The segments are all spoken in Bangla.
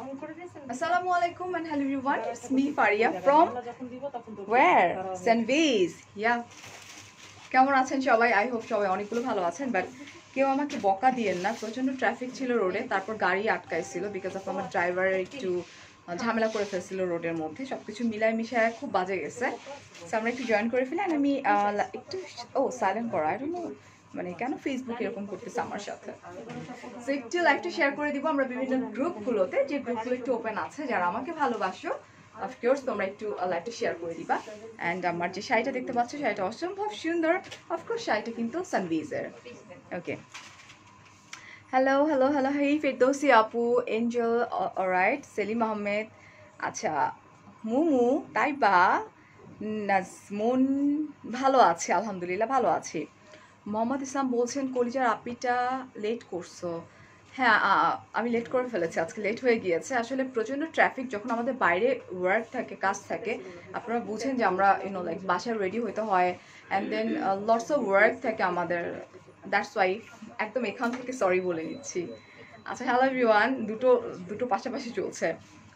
Assalamu alaikum and hello everyone. It's me Faria from where? Sunways. Yeah. কেমন আছেন সবাই? আই হোপ সবাই অনেকগুলো ভালো আছেন, বাট কেউ আমাকে বকা দিয়েন না। প্রচন্ড ট্রাফিক ছিল রোডে, তারপর গাড়ি আটকাইছিল বিকজ অফ আমার ড্রাইভারের একটু ঝামেলা করে ফেলছিল রোডের মধ্যে। সবকিছু মিলায় মিশায় খুব বাজে গেছে। সো আমরা একটু জয়েন করে ফেলি। আমি একটু সাইলেন্ট করা, আই ডোন্ট নো মানে কেন ফেসবুক এরকম করতেছে আমার সাথে। সো একটু লাইভটা শেয়ার করে দিব আমরা বিভিন্ন গ্রুপগুলোতে, যে গ্রুপগুলো একটু ওপেন আছে, যারা আমাকে ভালোবাসো অফকোর্স তোমরা একটু লাইভটা শেয়ার করে দিবা। অ্যান্ড আমার যে শাড়িটা দেখতে পাচ্ছ, শাড়িটা অসম্ভব সুন্দর। অফকোর্স শাড়িটা কিন্তু সানভিজের। ওকে, হ্যালো হ্যালো হ্যালো, হেই ফেরদৌসি আপু, এঞ্জেল, অলরাইট, সেলিম আহমেদ, আচ্ছা, মুমু, তাইবা, নাজমুন, ভালো আছে আলহামদুলিল্লাহ, ভালো আছি। মোহাম্মদ ইসলাম বলছেন কলিজার আপিটা লেট করছো। হ্যাঁ, আমি লেট করে ফেলেছি, আজকে লেট হয়ে গিয়েছে। আসলে প্রচণ্ড ট্রাফিক, যখন আমাদের বাইরে ওয়ার্ক থাকে, কাজ থাকে, আপনারা বুঝেন যে আমরা লাইক বাসায় রেডি হতে হয়, and then lots of work থাকে আমাদের। দ্যাটস ওয়াই একদম এখান থেকে সরি বলে নিচ্ছি। আচ্ছা, হ্যালো এভরিওয়ান, দুটো পাশাপাশি চলছে।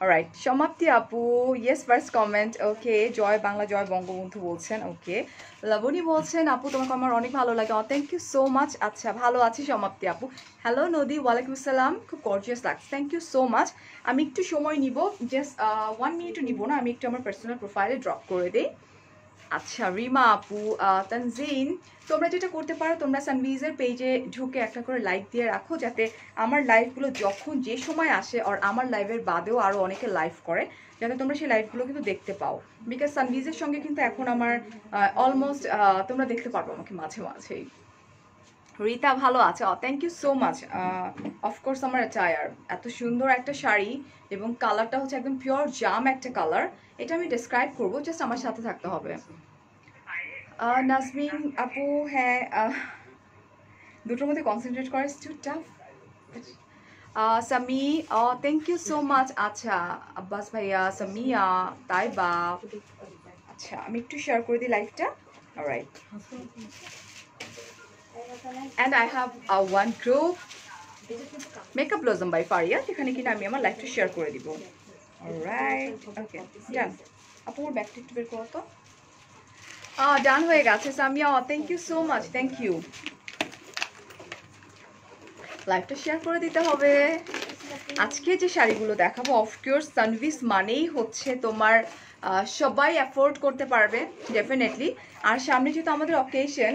অলরাইট, সমাপ্তি আপু, ইয়েস ফার্স্ট কমেন্ট, ওকে। জয় বাংলা, জয় বঙ্গবন্ধু বলছেন, ওকে। লাবণী বলছেন আপু তোমাকে আমার অনেক ভালো লাগে, থ্যাংক ইউ সো মাচ। আচ্ছা, ভালো আছি সমাপ্তি আপু। হ্যালো নদী, ওয়ালাইকুম আসসালাম, খুব গর্জিয়াস লাগছে, থ্যাংক ইউ সো মাচ। আমি একটু সময় নিব, জাস্ট 1 মিনিটও নিব না, আমি একটু আমার পার্সোনাল প্রোফাইলে ড্রপ করে দিই। আচ্ছা, রিমা আপু, তানজিন, তোমরা যেটা করতে পারো, তোমরা সানভিজের পেজে ঢুকে একটা করে লাইক দিয়ে রাখো, যাতে আমার লাইভগুলো যখন যে সময় আসে, আর আমার লাইভের বাদেও আরও অনেকে লাইভ করে, যাতে তোমরা সেই লাইভগুলো কিন্তু দেখতে পাও। বিকজ সানভিজের সঙ্গে কিন্তু এখন আমার অলমোস্ট তোমরা দেখতে পারবো আমাকে মাঝে মাঝেই। রিতা ভালো আছে, thank you so much. Of course আমার চায়ার এত সুন্দর একটা শাড়ি, এবং কালারটা হচ্ছে একদম পিওর জাম একটা কালার। এটা আমি ডেসক্রাইব করবো, জাস্ট আমার সাথে থাকতে হবে। নাজমিন আপু, হ্যাঁ, দুটোর মধ্যে কনসেন্ট্রেট করা is too tough. Sami, thank you so much. আচ্ছা, আব্বাস ভাইয়া, সামিয়া, তাইবা, আচ্ছা, আমি একটু শেয়ার করে দিই লাইভটা। Alright, and I have one group, Makeup Blossom by Faria, যেখানে কিনা আমি আমার লাইভটা শেয়ার করে দিব। অলরাইট, ওকে, ডান। আপু আমার ব্যাগটা একটু বের করো তো। ডান হয়ে গেছে Samia, thank you so much, thank you. লাইভটা শেয়ার করে দিতে হবে। আজকে যে শাড়িগুলো দেখাবো, অফকোর্স সানভিজ মানেই হচ্ছে তোমার সবাই অ্যাফোর্ড করতে পারবে ডেফিনেটলি। আর সামনে যেহেতু আমাদের অকেশন,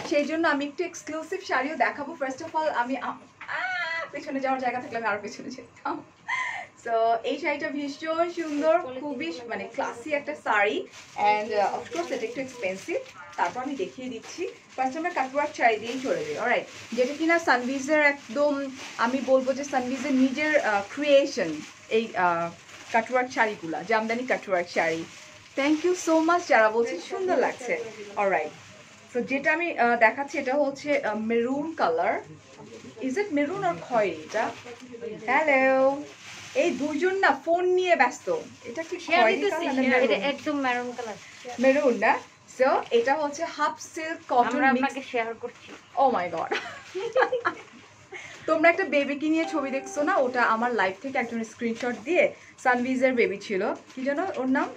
সেই জন্য আমি একটু এক্সক্লুসিভ শাড়িও দেখাবো। ফার্স্ট অফ অল আমি পেছনে যাওয়ার জায়গা থাকলে আমি আরও পেছনে যেতাম। সো এই শাড়িটা ভীষণ সুন্দর, খুবই মানে ক্লাসি একটা শাড়ি, অ্যান্ড অফকোর্স এটা একটু এক্সপেন্সিভ। তারপর আমি দেখিয়ে দিচ্ছি। ফার্স্ট আমরা কাটওয়ার্ক শাড়ি দিয়েই চলে যাই। অলরাইট, যেটা কিনা সানভিজের একদম, আমি বলবো যে সানভিজের নিজের ক্রিয়েশন এই কাটওয়ার্ক শাড়িগুলা, Jamdani cutwork sari. Thank you so much যারা বলছে সুন্দর লাগছে। অলরাইট, সো যেটা আমি দেখাচ্ছি এটা হচ্ছে maroon colour. Is it maroon আর খয়েরি? এটা, হ্যালো, এই দুজন না ফোন নিয়ে ব্যস্ত। এটা কি একদম মেরুন কালার? মেরুন না। সো এটা হচ্ছে half silk cotton mix. Share করছি। ও মাই গড, তোমরা একটা বেবিকে নিয়ে ছবি দেখছো না, ওটা আমার লাইভ থেকে একজন স্ক্রিনশট দিয়ে, সানভিজের বেবি ছিল, কি যেন ওর নাম,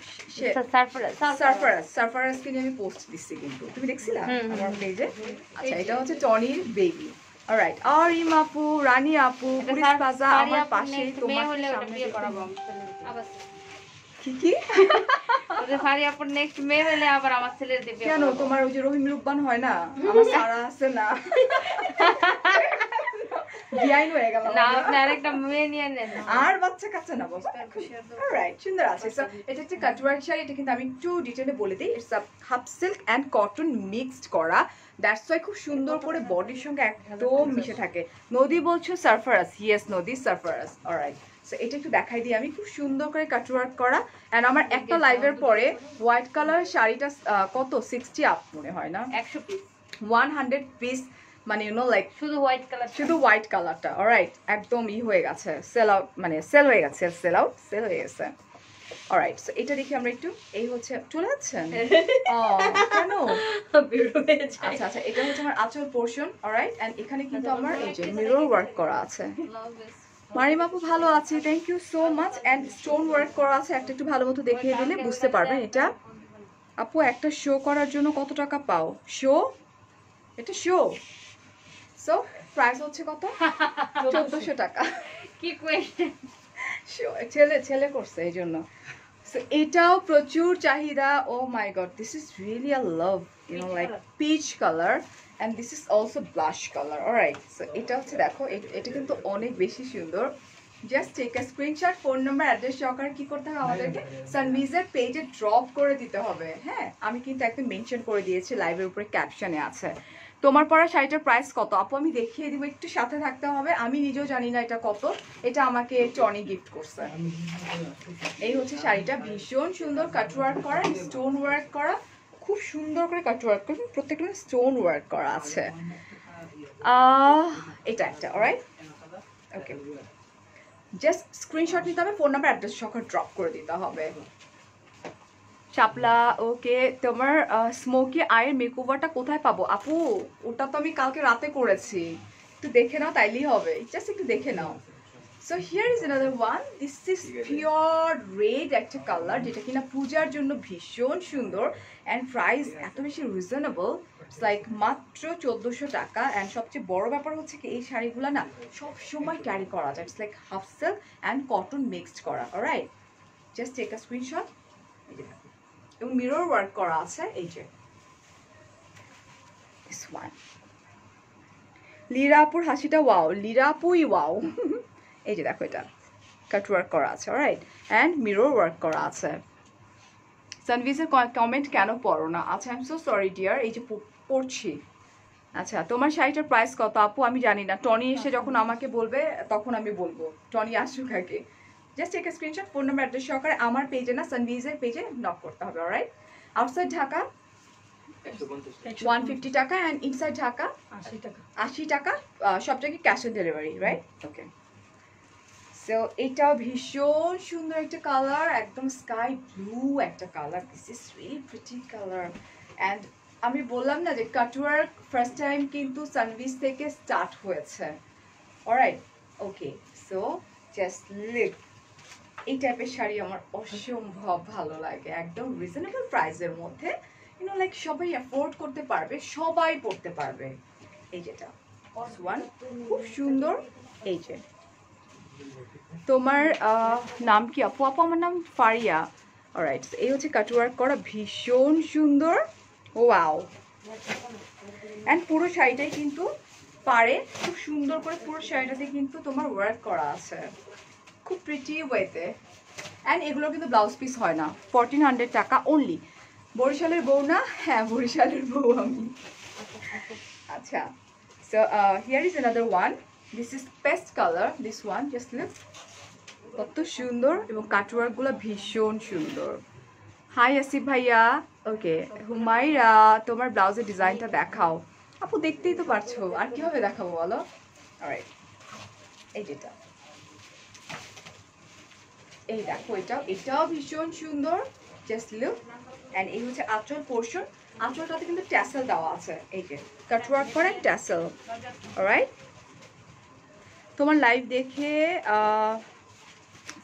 সারফারাজকে নিয়ে আমি পোস্ট দিচ্ছি, কিন্তু তুমি দেখছিলা আমার পেজে? আচ্ছা, এটা হচ্ছে টনির বেবি। অলরাইট, আর রিম আপু, রানী আপু, পুলিশ প্লাজা আমার পাশে, তোমার সামনে কি ফারিয়াপুর নেক্সট মে হলে আবার আমার ছেলের দেবে। কেন, তোমার ওই যে রহিম রুকবান হয় না, আমার সারা আছে না, বিয়াইন হয়ে গেল না, আপনি আরেকটা মেয়ে নিয়ে নেন আর বাচ্চা কাচ্চা না বাবা। অলরাইট, সুন্দর আছে। সো এটা হচ্ছে কাটওয়ার্ক শাড়ি, এটা কিন্তু আমি একটু ডিটেইলে বলে দিই। It's a half silk and cotton mixed করা, দ্যাটস ওয়াই খুব সুন্দর করে বডির সঙ্গে একদম মিশে থাকে। নদী বলছো সারফারাজ? ইয়েস নদী, সারফারাজ। অলরাইট, সো এটা একটু দেখাই দিই আমি, খুব সুন্দর করে কাটওয়ার্ক করা। অ্যান্ড আমার একটা লাইভের পরে হোয়াইট কালার শাড়িটা কত 60 আপ মনে হয় না, 100 পিস, 100 পিস, মানে লাইক শুধু হোয়াইট কালার, শুধু হোয়াইট কালারটা। অলরাইট, একদম হয়ে গেছে, সেল আউট, মানে সেল হয়ে গেছে, সেল আউট, সেল হয়ে গেছে। অলরাইট, সো এটা দেখি আমরা একটু, এই হচ্ছে, চলে যাচ্ছেন কেন? আচ্ছা আচ্ছা, এটা হচ্ছে আমার আঁচল পোর্শন। অলরাইট, এন্ড এখানে কিন্তু আমার এই যে মিরর ওয়ার্ক করা আছে। মারিম আপু ভালো আছি, thank you so much. And stone work করা আছে, একটা একটু ভালো মতো দেখিয়ে দিলে বুঝতে পারবেন এটা। আপু একটা শো করার জন্য কত টাকা পাও? শো, এটা শো, সো প্রাইস হচ্ছে কত? 1400 টাকা। কি কোয়েশ্চেন! ছেলে ছেলে করছে এই জন্য। সো এটাও প্রচুর চাহিদা। Oh my God, this is really a love, you know, like peach colour and this is also blush colour. Alright, so এটা হচ্ছে দেখো, এটা কিন্তু অনেক বেশি সুন্দর। Just take a screenshot, phone number address সহকারে কি করতে হবে আমাদেরকে সানভিজের পেজে ড্রপ করে দিতে হবে। হ্যাঁ, আমি কিন্তু একদম মেনশন করে দিয়েছি, লাইভের উপরে ক্যাপশনে আছে। তোমার পরা শাড়িটার প্রাইস কত আপু? আমি দেখিয়ে দিব, একটু সাথে থাকতে হবে। আমি নিজেও জানি না এটা কত, এটা আমাকে টনি গিফট করছে। এই হচ্ছে শাড়িটা, ভীষণ সুন্দর, কাটওয়ার্ক করা, স্টোন ওয়ার্ক করা, খুব সুন্দর করে কাটওয়ার্ক করা, প্রত্যেকটা স্টোন ওয়ার্ক করা আছে। এটা একটা, অলরাইট, ওকে। জাস্ট স্ক্রিনশট নিতে হবে, ফোন নাম্বার অ্যাড্রেস সহ ড্রপ করে দিতে হবে। শাপলা, ওকে। তোমার স্মোকি আইয়ের মেকওভারটা কোথায় পাবো আপু? ওটা তো আমি কালকে রাতে করেছি, একটু দেখে নাও তাইলেই হবে, জাস্ট একটু দেখে নাও। So here is another one, this is pure red একটা কালার, যেটা কিনা পূজার জন্য ভীষণ সুন্দর। অ্যান্ড প্রাইস এত বেশি রিজনেবল, ইটস লাইক মাত্র 1400 টাকা। অ্যান্ড সবচেয়ে বড় ব্যাপার হচ্ছে কি, এই শাড়িগুলো না সব সময় ক্যারি করা যায়, it's like half silk and cotton mixed করা। Alright, just take a screenshot. এবং মিরর ওয়ার্ক করা আছে, এই যে দিস ওয়ান। লিরাপুর হাসিটা ওয়াও, লিরাপুই ওয়াও। এই যে দেখো, এটা কাট ওয়ার্ক করা আছে, অলরাইট, অ্যান্ড মিরর ওয়ার্ক করা আছে। সানভিজের কমেন্ট কেন পড়ো না? আচ্ছা, I am so sorry dear, এই যে পড়ছি। আচ্ছা, তোমার শাড়িটার প্রাইস কত আপু? আমি জানি না, টনি এসে যখন আমাকে বলবে তখন আমি বলবো, টনি আসুক আগে। Just take a screenshot, phone number address সহকারে আমার পেজে না, সানভিজের পেজে নক করতে হবে। অলরাইট, আউটসাইড ঢাকা 150 টাকা অ্যান্ড ইনসাইড ঢাকা 80 টাকা। সব জায়গায় cash on delivery, right? Okay. So এটাও ভীষণ সুন্দর একটা কালার, একদম স্কাই ব্লু একটা colour, this is really pretty colour. And আমি বললাম না যে কাটওয়ার্ক ফার্স্ট টাইম কিন্তু সানভিজ থেকে স্টার্ট হয়েছে। অলরাইট, ওকে। সো জাস্ট লুক, এই টাইপের শাড়ি আমার অসম্ভব ভালো লাগে, একদম রিজনেবল প্রাইসের মধ্যে, ইউনো লাইক সবাই অ্যাফোর্ড করতে পারবে, সবাই পড়তে পারবে। এই যেটা ওয়ান খুব সুন্দর। এই যে তোমার নাম কি আপু? আপু আমার নাম ফারিয়া। অলরাইট, এই হচ্ছে কাটওয়ার্ক করা, ভীষণ সুন্দর, ওয়াও। অ্যান্ড পুরো শাড়িটাই কিন্তু পারে খুব সুন্দর করে, পুরো শাড়িটাতে কিন্তু তোমার ওয়ার্ক করা আছে খুব প্রিটি ওয়েতে। অ্যান্ড এগুলো কিন্তু ব্লাউজ পিস হয় না, 1400 টাকা অনলি। বরিশালের বউ না? হ্যাঁ, বরিশালের বউ আমি। আচ্ছা, so here is another one, this is paste colour, this one just look, কত সুন্দর, এবং কাটওয়ার্কগুলো ভীষণ সুন্দর। হাই আসিফ ভাইয়া, ওকে। হুমাইরা, তোমার ব্লাউজের ডিজাইনটা দেখাও আপু। দেখতেই তো পারছো, আর কিভাবে দেখাবো বলো? অলরাইট, এই যেটা, এই দেখো, এটাও ভীষণ সুন্দর, জাস্ট লুক। অ্যান্ড এই হচ্ছে আঁচল পোর্শন, আঁচলটাতে কিন্তু ট্যাসেল দেওয়া আছে, এই যে কাটওয়ার্ক করে ট্যাসেল। অলরাইট, তোমার লাইভ দেখে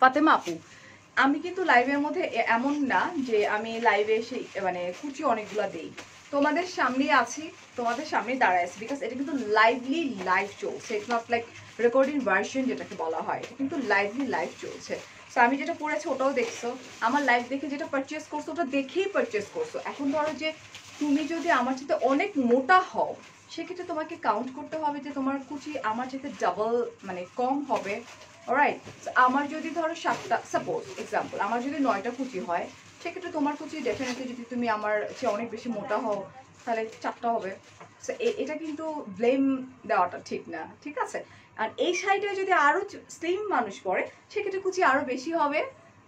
ফাতেমা আপু, আমি কিন্তু লাইভের মধ্যে এমন না যে আমি লাইভে এসে মানে কুচি অনেকগুলো দেই, তোমাদের সামনেই আছি, তোমাদের সামনে দাঁড়ায় আছি, বিকজ এটা কিন্তু লাইভলি লাইভ চলছে, it's not like recording version যেটাকে বলা হয়, এটা কিন্তু লাইভলি লাইভ চলছে। সো আমি যেটা পড়েছি ওটাও দেখছো, আমার লাইভ দেখে যেটা পারচেস করছো ওটা দেখেই পারচেস করছো। এখন ধরো যে তুমি যদি আমার সাথে অনেক মোটা হও, সেক্ষেত্রে তোমাকে কাউন্ট করতে হবে যে তোমার কুচি আমার সাথে ডাবল মানে কম হবে। অলরাইট, আমার যদি ধরো 7টা, সাপোজ এক্সাম্পল, আমার যদি 9টা কুচি হয়, সেক্ষেত্রে তোমার কুচি ডেফিনেটলি, যদি তুমি আমার চেয়ে অনেক বেশি মোটা হও তাহলে 4টা হবে। সো এটা কিন্তু ব্লেম দেওয়াটা ঠিক না, ঠিক আছে? আর এই শাড়িটা যদি আরও স্লিম মানুষ পরে, সেক্ষেত্রে কুচি আরও বেশি হবে।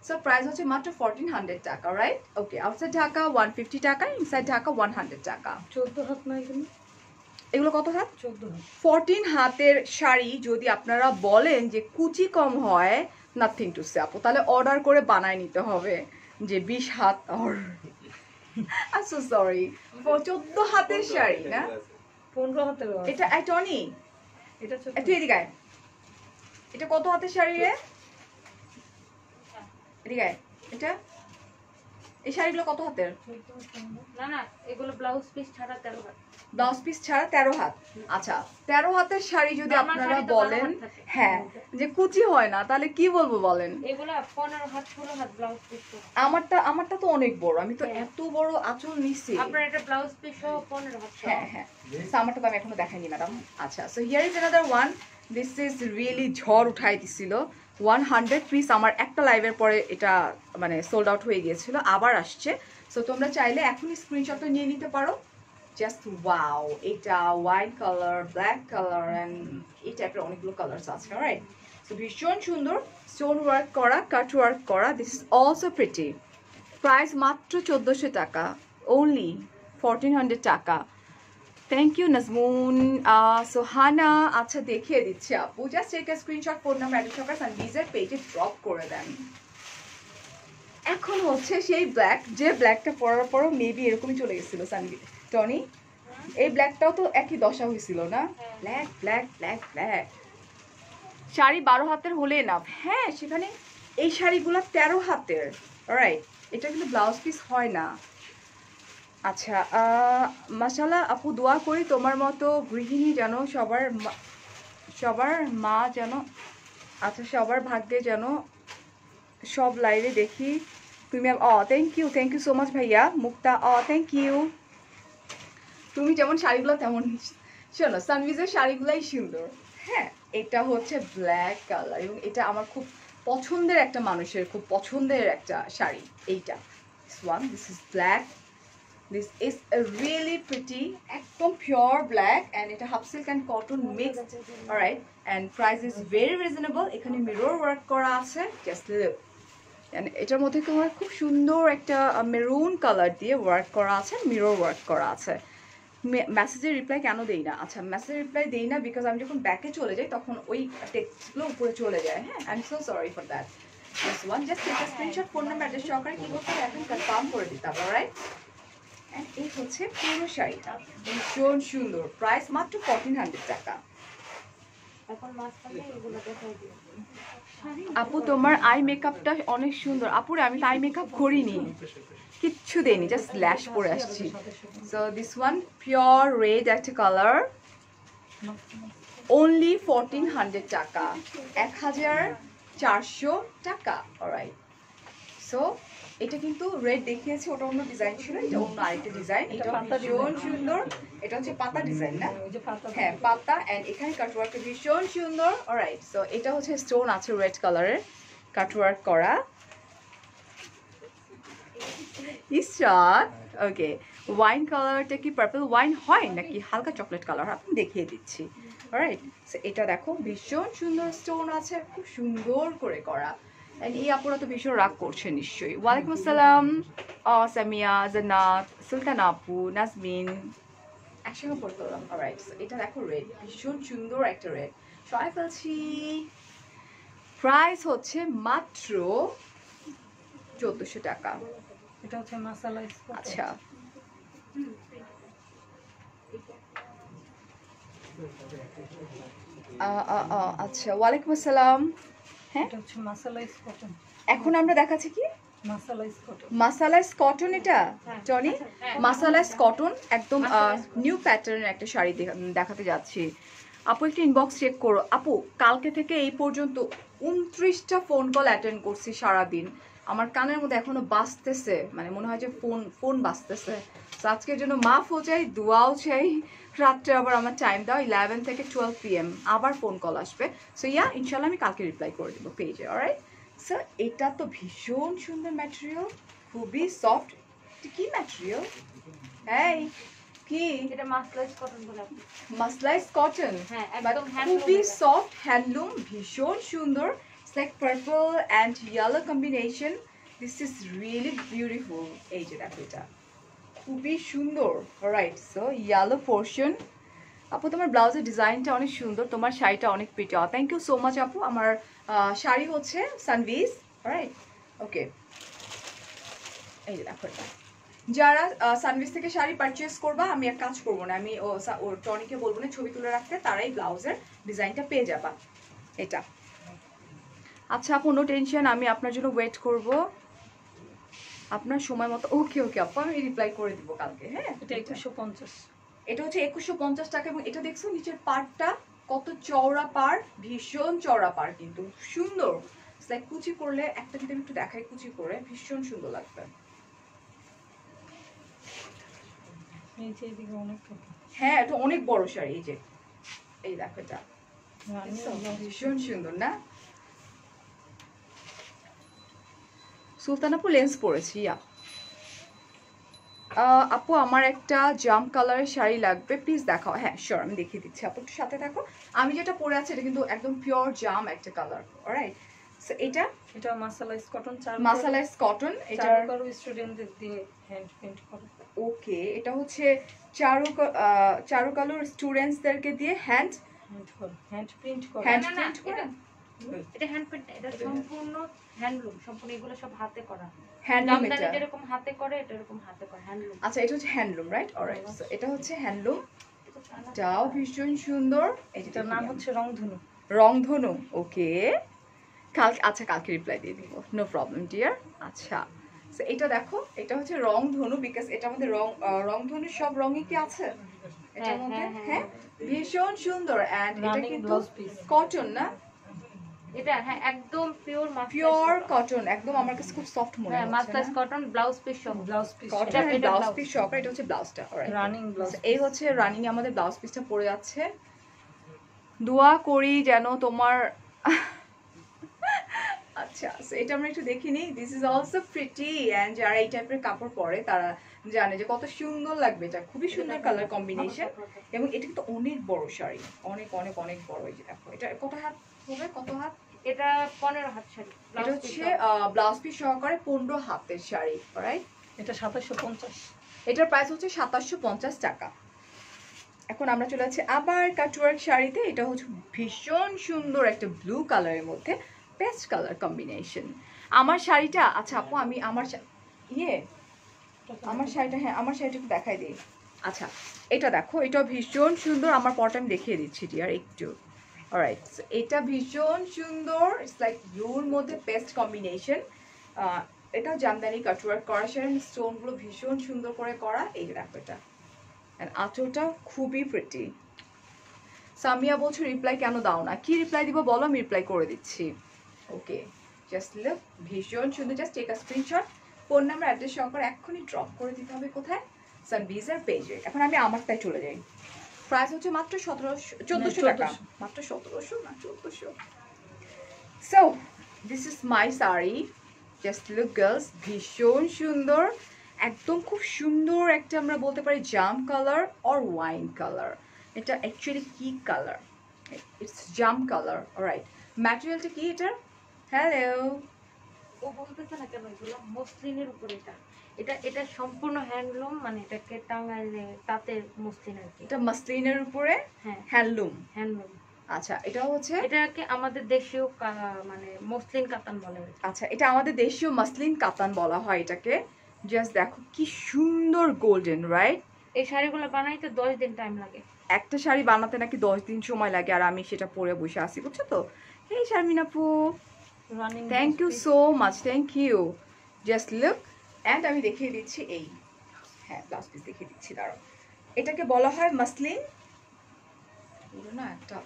সো প্রাইস হচ্ছে মাত্র 1400 টাকা, রাইট? ওকে, আউটসাইড ঢাকা 150 টাকা, ইনসাইড ঢাকা 100 টাকা। 14 হাত না এগুলো? এগুলো কত হাত? 14 হাত। 14 হাতের শাড়ি যদি আপনারা বলেন যে কুচি কম হয়, নাথিং টু সে আপু, তাহলে অর্ডার করে বানায় নিতে হবে যে 20 হাত। অর আই সো সরি, 14 হাতের শাড়ি না, 15 হাতের। এটা টনি, এটা তুই এদিকে আয়, এটা কত হাতের শাড়ি রে? এদিকে আয়। এটা এই শাড়িগুলো কত হাতের? না না, এগুলো ব্লাউজ পিস ছাড়া 13 হাত। ব্লাউজ পিস ছাড়া 13 হাত। আচ্ছা 13 হাতের শাড়ি যদি নরমাল আপনারা শাড়ি তো 12 বলেন হাত থাকে। হ্যাঁ যে কুচি হয় না, তাহলে কি বলবো বলেন? এগুলো 15 হাত 16 হাত ব্লাউজ পিস। আমারটা তো অনেক বড়, আমি তো এত বড় আঁচল নিছি। আপনার এটা ব্লাউজ পিস সহ 15 হাত। হ্যাঁ হ্যাঁ, So, আমারটা তো আমি এখনো দেখাইনি ম্যাডাম। আচ্ছা, so here is another one. This is really ঝড় উঠাই দিছিল। 100 পিস আমার একটা লাইভের পরে এটা মানে সোল্ড আউট হয়ে গিয়েছিল, আবার আসছে। সো তোমরা চাইলে এখনই স্ক্রিনশটটা নিয়ে নিতে পারো। জাস্ট ওয়াও, এটা white colour, black colour and এই টাইপের অনেকগুলো কালার্স আছে, রাইট? সো ভীষণ সুন্দর, স্টোন ওয়ার্ক করা, কাট ওয়ার্ক করা। This is also pretty. Price মাত্র 1400 টাকা, অনলি 1400 টাকা। Thank you Nazmun. সোহানা, আচ্ছা দেখিয়ে দিচ্ছি আপু, জাস্ট একটা স্ক্রিনশট, ফোন নাম্বার, অ্যাড্রেস সহকারে সানভিজের পেজে ড্রপ করে দেন। এখন হচ্ছে সেই ব্ল্যাক, যে ব্ল্যাকটা পরার পরও মেবি এরকমই চলে গেছিল সানভি টনি। এই ব্ল্যাকটাও তো একই দশা হয়েছিল না? Black black black black. Sari 12 হাতের হলে না, হ্যাঁ সেখানে এই শাড়িগুলো 13 হাতের, রাইট? এটা কিন্তু ব্লাউজ পিস হয় না। আচ্ছা, মাশাআল্লাহ আপু, দোয়া করি তোমার মতো গৃহিণী যেন সবার মা যেন, আচ্ছা সবার ভাগ্যে যেন সব লাইভে দেখি তুমি। থ্যাংক ইউ সো মাচ ভাইয়া মুক্তা। Thank you. তুমি যেমন শাড়িগুলো তেমন, শোনো সানভিজের শাড়িগুলাই সুন্দর। হ্যাঁ, এটা হচ্ছে ব্ল্যাক কালার এবং এটা আমার খুব পছন্দের একটা মানুষের খুব পছন্দের একটা শাড়ি। এইটা this is black. This is a really pretty, একদম pure black and এটা half silk and cotton mixed, alright, and price is very reasonable. এখানে mirror work করা আছে, just look, and এটার মধ্যে তোমার খুব সুন্দর একটা মেরুন কালার দিয়ে ওয়ার্ক করা আছে, মিরর ওয়ার্ক করা আছে। মেসেজের রিপ্লাই কেন দেই না? আচ্ছা মেসেজের রিপ্লাই দেই না বিকজ আমি যখন ব্যাকে চলে যাই তখন ওই টেক্সটগুলো উপরে চলে যায়। হ্যাঁ, I am so sorry for that. This one just take a screenshot, phone number, address সহকারে কি করতে হবে এখন কনফার্ম করে দিতে হবে, অলরাইট? And এই হচ্ছে পুরো শাড়িটা, ভীষণ সুন্দর। প্রাইস মাত্র 1400 টাকা। এখন মাঝখানে এগুলো দেখাই দিই। আপু তোমার আই মেকআপটা অনেক সুন্দর। আপুরে আমি আই মেকআপ করিনি, কিচ্ছু দেইনি, জাস্ট ল্যাশ পরে আসছি। So this one pure red একটা কালার, অনলি 1400 টাকা, 1400 টাকা, অলরাইট? সো এটা কিন্তু রেড দেখিয়েছি, ওটা অন্য ডিজাইন ছিল, এটা অন্য আরেকটা ডিজাইন। এটা ভীষণ সুন্দর, এটা হচ্ছে পাতা ডিজাইন না? হ্যাঁ পাতা, এন্ড এখানে কাটওয়ার্কটা ভীষণ সুন্দর, অলরাইট? সো এটা হচ্ছে স্টোন আছে রেড কালারের কাটওয়ার্ক করা। ইসরাত, ওকে, ওয়াইন কালারটা কি পার্পল ওয়াইন হয় নাকি হালকা চকলেট কালার? আপনি দেখিয়ে দিচ্ছি, অলরাইট? সো এটা দেখো ভীষণ সুন্দর স্টোন আছে, খুব সুন্দর করে করা। এই আপুরা তো ভীষণ রাগ করছে নিশ্চয়ই। ওয়ালাইকুম আসসালাম সামিয়া, জান্নাত, সুলতান আপু, নাজমিন, একসঙ্গে পড়ে ফেললাম, অলরাইট? এটা দেখো রেড, ভীষণ সুন্দর একটা রেড। সবাই ফেলছি। প্রাইস হচ্ছে মাত্র 1400 টাকা। এটা হচ্ছে মাসালা স্পট। আচ্ছা, আচ্ছা ওয়ালাইকুম আসসালাম। হ্যাঁ, এটা হচ্ছে মাসালা স্পট। এখন আমরা দেখাচ্ছি কি মাসালা স্পট, মাসালাইজ কটন। এটা টনি মাসালাইজ কটন, একদম নিউ প্যাটার্নের একটা শাড়ি দেখাতে যাচ্ছি। আপু একটু ইনবক্স চেক করো। আপু কালকে থেকে এই পর্যন্ত 29টা ফোন কল অ্যাটেন্ড করছি সারাদিন। আমার কানের মধ্যে এখনো বাজতেছে, মানে মনে হয় যে ফোন বাজতেছে। তো আজকের জন্য মাফও চাই, দোয়াও চাই। রাত্রে আবার আমার টাইম দাও 11 থেকে 12 PM, আবার ফোন কল আসবে। সো ইয়া, ইনশাল্লাহ আমি কালকে রিপ্লাই করে দেবো পেজে, অলরাইট? সো এটা তো ভীষণ সুন্দর ম্যাটেরিয়াল, খুবই সফট। কি ম্যাটেরিয়াল? এই কি? এটা মাসলাইজ কটন বলে আপনি। মাসলাইজ কটন, হ্যাঁ, একদম খুবই হ্যান্ডলুম। সফট হ্যান্ডলুম, ভীষণ সুন্দর। It's like purple and yellow combination. This is really beautiful. এই যে দেখো, এটা খুবই সুন্দর, রাইট? So yellow portion. আপু তোমার ব্লাউজের ডিজাইনটা অনেক সুন্দর, তোমার শাড়িটা অনেক pretty. Thank you so much আপু। আমার শাড়ি হচ্ছে সানভিজ, রাইট? ওকে, এই যে দেখো, এটা যারা সানভিজ থেকে শাড়ি পারচেস করবা, আমি এক কাজ করবো না, আমি ও টনিকে বলবো না ছবি তুলে রাখতে, তারাই ব্লাউজের ডিজাইনটা পেয়ে যাবা। এটা আচ্ছা আপু, নো টেনশন, আমি আপনার জন্য ওয়েট করব আপনার সময় মতো। ওকে ওকে আপু, আমি রিপ্লাই করে দিব কালকে। হ্যাঁ, এটা 2150। এটা হচ্ছে 2150 টাকা। এবং এটা দেখছো নিচের পাড়টা কত চওড়া পাড়, ভীষণ চওড়া পাড়, কিন্তু সুন্দর। লাইক কুচি করলে, একটা যদি আমি একটু দেখাই কুচি করে, ভীষণ সুন্দর লাগবে। নিচে এদিকে অনেক কাপড়। হ্যাঁ, এটা অনেক বড় শাড়ি। এই যে এই দেখো, এটা রানী দেখছো? ব্লাউজ। ভীষণ সুন্দর না? সুলতানাপুর লেন্স পরেছি। আপু আমার একটা জাম কালারের শাড়ি লাগবে, প্লিজ দেখাও। হ্যাঁ শিওর, আমি দেখিয়ে দিচ্ছি আপু, একটু সাথে থাকো। আমি যেটা পরে আছি এটা কিন্তু একদম পিওর জাম একটা কালার। অলরাইট, সো এটা মাসালাইজ কটন, মাসালাইজ কটন। এটা কারো স্টুডেন্টদের দিয়ে হ্যান্ড পেইন্ট করে। ওকে, এটা হচ্ছে চারুকলার স্টুডেন্টসদেরকে দিয়ে হ্যান্ড প্রিন্ট করে। হ্যান্ড না, না, প্রিন্ট করে। এটা হ্যান্ড পেইন্ট, এটা সম্পূর্ণ হ্যান্ডলুম, সম্পূর্ণ এগুলো সব হাতে করা। হ্যান্ডলুম জামদানি এটা। যেরকম হাতে করে, এটা এরকম হাতে করে হ্যান্ডলুম। আচ্ছা, এটা হচ্ছে হ্যান্ডলুম, রাইট? অলরাইট, সো এটা হচ্ছে হ্যান্ডলুম। এটাও ভীষণ সুন্দর। এটার নাম হচ্ছে রংধনু। রংধনু। ওকে, আচ্ছা কালকে রিপ্লাই দিয়ে দিব, নো প্রবলেম ডিয়ার। আচ্ছা, সো এটা দেখো, এটা হচ্ছে রংধনু, বিকজ এটার মধ্যে রংধনু সব রঙই কি আছে এটার মধ্যে। হ্যাঁ, ভীষণ সুন্দর। এন্ড এটা Running কিন্তু blouse piece। কটন না? এটা হ্যাঁ একদম পিওর পিওর কটন, একদম আমার কাছে খুব সফট মনে হ্যাঁ, হচ্ছে। মাস্টার্স কটন, ব্লাউজ পিস সহ। Blouse piece. কটন এটা ব্লাউজ blouse। পিস সহকারে, এটা হচ্ছে ব্লাউজটা। Alright, running blouse. এই হচ্ছে রানিং আমাদের ব্লাউজ পিসটা পরে যাচ্ছে। দোয়া করি যেন তোমার আচ্ছা, সো এটা আমরা একটু দেখে নিই। This is also pretty, and যারা এই টাইপের কাপড় পরে তারা জানে যে কত সুন্দর লাগবে। এটা খুবই সুন্দর কালার কম্বিনেশন, এবং এটা কিন্তু অনেক বড় শাড়ি, অনেক অনেক অনেক বড়। এই যে দেখো, এটা কত হাত হবে, কত হাত? এটা 15 হাত শাড়ি। এটা হচ্ছে ব্লাউজ পিস সহকারে 15 হাতের শাড়ি। রাইট, এটা 2750। এটার প্রাইস হচ্ছে 2750 টাকা। এখন আমরা চলে যাচ্ছি আবার কাটওয়ার্ক শাড়িতে। এটা হচ্ছে ভীষণ সুন্দর একটা ব্লু কালারের মধ্যে পেস্ট কালার কম্বিনেশন। আমার শাড়িটা, আচ্ছা আপু, আমি আমার আমার শাড়িটা, হ্যাঁ আমার শাড়িটা একটু দেখাই দিই। আচ্ছা, এটা দেখো, এটা ভীষণ সুন্দর। আমার পরটা আমি দেখিয়ে দিচ্ছি ডিয়ার একটু। অলরাইট, এটা ভীষণ সুন্দর। ইটস লাইক ব্লুর মধ্যে পেস্ট কম্বিনেশন। এটা জামদানি কাটওয়ার্ক করা শাড়ি, স্টোনগুলো ভীষণ সুন্দর করে করা। এই যে দেখো, এটা আঁচলটা খুবই প্রিটি। সামিয়া বলছো রিপ্লাই কেন দাও না? কি রিপ্লাই দিব বলো, আমি রিপ্লাই করে দিচ্ছি। ওকে, জাস্ট লুক, ভীষণ সুন্দর। Just take a screenshot, phone number address সহকারে এক্ষুনি ড্রপ করে দিতে হবে। কোথায়? সানভিজার পেজে। এখন আমি আমারটাই চলে যাই। প্রাইস হচ্ছে মাত্র 1400 টাকা। মাত্র 1700 না 1400। So this is my sari, just look girls, ভীষণ সুন্দর। একদম খুব সুন্দর একটা, আমরা বলতে পারি জাম কালার অর ওয়াইন কালার। এটা অ্যাকচুয়ালি কি colour? It's jam colour. Alright, ম্যাটেরিয়ালটা কি এটার? হ্যালো, ও বলতেছে না কেন, এগুলো মসলিনের উপর। এটা এটা এটা সম্পূর্ণ হ্যান্ডলুম, মানে এটাকে টাঙ্গাইলে তাঁতের মসলিন আর কি। এটা মাসলিনের উপরে হ্যাঁ, হ্যান্ডলুম। হ্যান্ডলুম। আচ্ছা, এটা হচ্ছে, এটাকে আমাদের দেশীয় মানে মসলিন কাতান বলে আর কি। আচ্ছা এটা আমাদের দেশীয় মাসলিন কাতান বলা হয় এটাকে। জাস্ট দেখো কি সুন্দর গোল্ডেন, রাইট? এই শাড়িগুলো বানাইতে 10 দিন টাইম লাগে। একটা শাড়ি বানাতে নাকি 10 দিন সময় লাগে, আর আমি সেটা পরে বসে আছি, বুঝছো তো? এই শারমিন আপু, running. Thank you so much, thank you. Just look, and আমি দেখিয়ে দিচ্ছি এই, হ্যাঁ ব্লাউজ পিস দেখিয়ে দিচ্ছি, দাঁড়াও। এটাকে বলা হয় মাসলিন না একটা।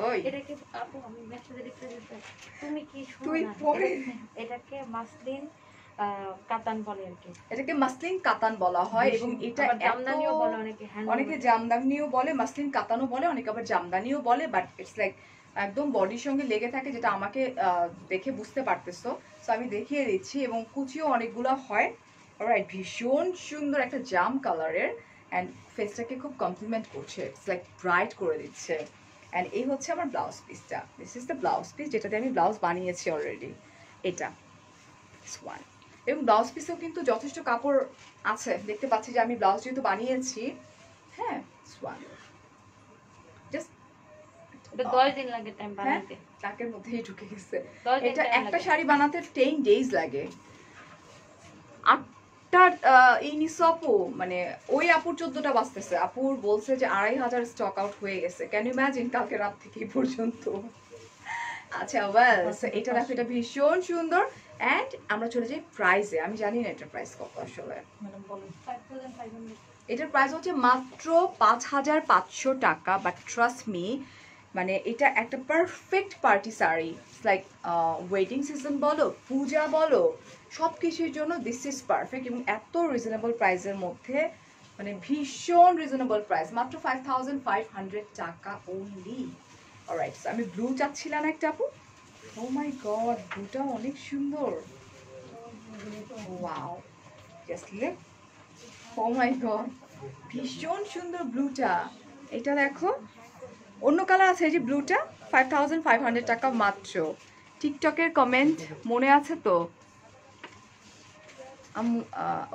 ওই এটাকে আপু আমি মেসেজে লিখে দিতে, তুমি কি শোনো তুই না? পরে এটাকে মাসলিন কাতান বলে আর কি। এটাকে মাসলিন কাতান বলা হয়, এবং এটা আবার জামদানিও বলে অনেকে, অনেকে জামদানিও বলে, মাসলিন কাতানও বলে, অনেকে আবার জামদানিও বলে। বাট ইটস লাইক একদম বডির সঙ্গে লেগে থাকে, যেটা আমাকে দেখে বুঝতে পারতেছো। সো আমি দেখিয়ে দিচ্ছি, এবং কুচিও অনেকগুলো হয়। অলরাইট, ভীষণ সুন্দর একটা জাম কালারের, অ্যান্ড ফেসটাকে খুব কমপ্লিমেন্ট করছে, ইটস লাইক ব্রাইট করে দিচ্ছে। অ্যান্ড এই হচ্ছে আমার ব্লাউজ পিসটা। This is the blouse piece, যেটাতে আমি ব্লাউজ বানিয়েছি অলরেডি। এটা ওয়ান, এবং ব্লাউজ পিসেও কিন্তু যথেষ্ট কাপড় আছে, দেখতে পাচ্ছি যে আমি ব্লাউজ যেহেতু বানিয়েছি। হ্যাঁ, ওয়ান, জাস্ট এটা 10 দিন লাগে টাইম বানাইতে। চাকের মধ্যেই ঢুকে গেছে। 10 দিন এটা time একটা লাগে। শাড়ি বানাতে 10 ডেজ লাগে। 8টা এই নিসো আপু, মানে ওই আপুর 14টা বাজতেছে। আপুর বলছে যে 2500 স্টক আউট হয়ে গেছে। Can you imagine? কালকে রাত থেকে এই পর্যন্ত আচ্ছা ওয়েল, এটা দেখো, এটা ভীষণ সুন্দর। অ্যান্ড আমরা চলে যাই প্রাইসে। আমি জানি না এটার প্রাইস কত আসলে। ম্যাডাম বলেন। 5500 এটার প্রাইস হচ্ছে মাত্র 5500 টাকা। বাট ট্রাস্ট মি, মানে এটা একটা perfect party sari. Like wedding season বলো, পূজা বলো, সব কিছুর জন্য দিস ইজ পারফেক্ট। এবং এত রিজনেবল প্রাইসের মধ্যে, মানে ভীষণ রিজনেবল প্রাইস, মাত্র 5500 টাকা ওনলি। অলরাইট, সো আমি ব্লু চাচ্ছিলাম একটা আপু। ও মাই গড, ব্লুটা অনেক সুন্দর। Wow, just look, O my god, ভীষণ সুন্দর ব্লুটা। এটা দেখো, অন্য কালার আছে এই যে ব্লুটা। 5500 টাকা মাত্র। টিকটকের কমেন্ট মনে আছে তো?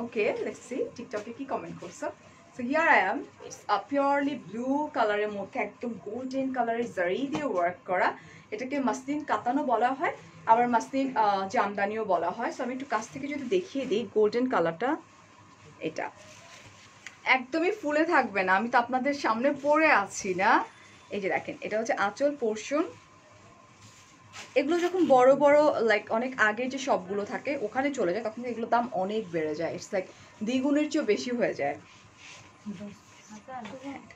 ওকে, লেটস সি টিকটকে কি কমেন্ট করছো। So here I am, it's a purely blue কালারের মধ্যে একদম গোল্ডেন কালারের জারি দিয়ে ওয়ার্ক করা। এটাকে মাসলিন কাতানো বলা হয়, আবার মাসলিন জামদানিও বলা হয়। সো আমি একটু কাছ থেকে যদি দেখিয়ে দিই গোল্ডেন কালারটা, এটা একদমই ফুলে থাকবে না। আমি তো আপনাদের সামনে পরে আছি না। এই যে দেখেন, এটা হচ্ছে আঁচল পোর্শন। এগুলো যখন বড় বড় লাইক অনেক আগে যে সবগুলো থাকে ওখানে চলে যায়, তখন এগুলোর দাম অনেক বেড়ে যায়। ইটস লাইক দ্বিগুণের চেয়েও বেশি হয়ে যায়।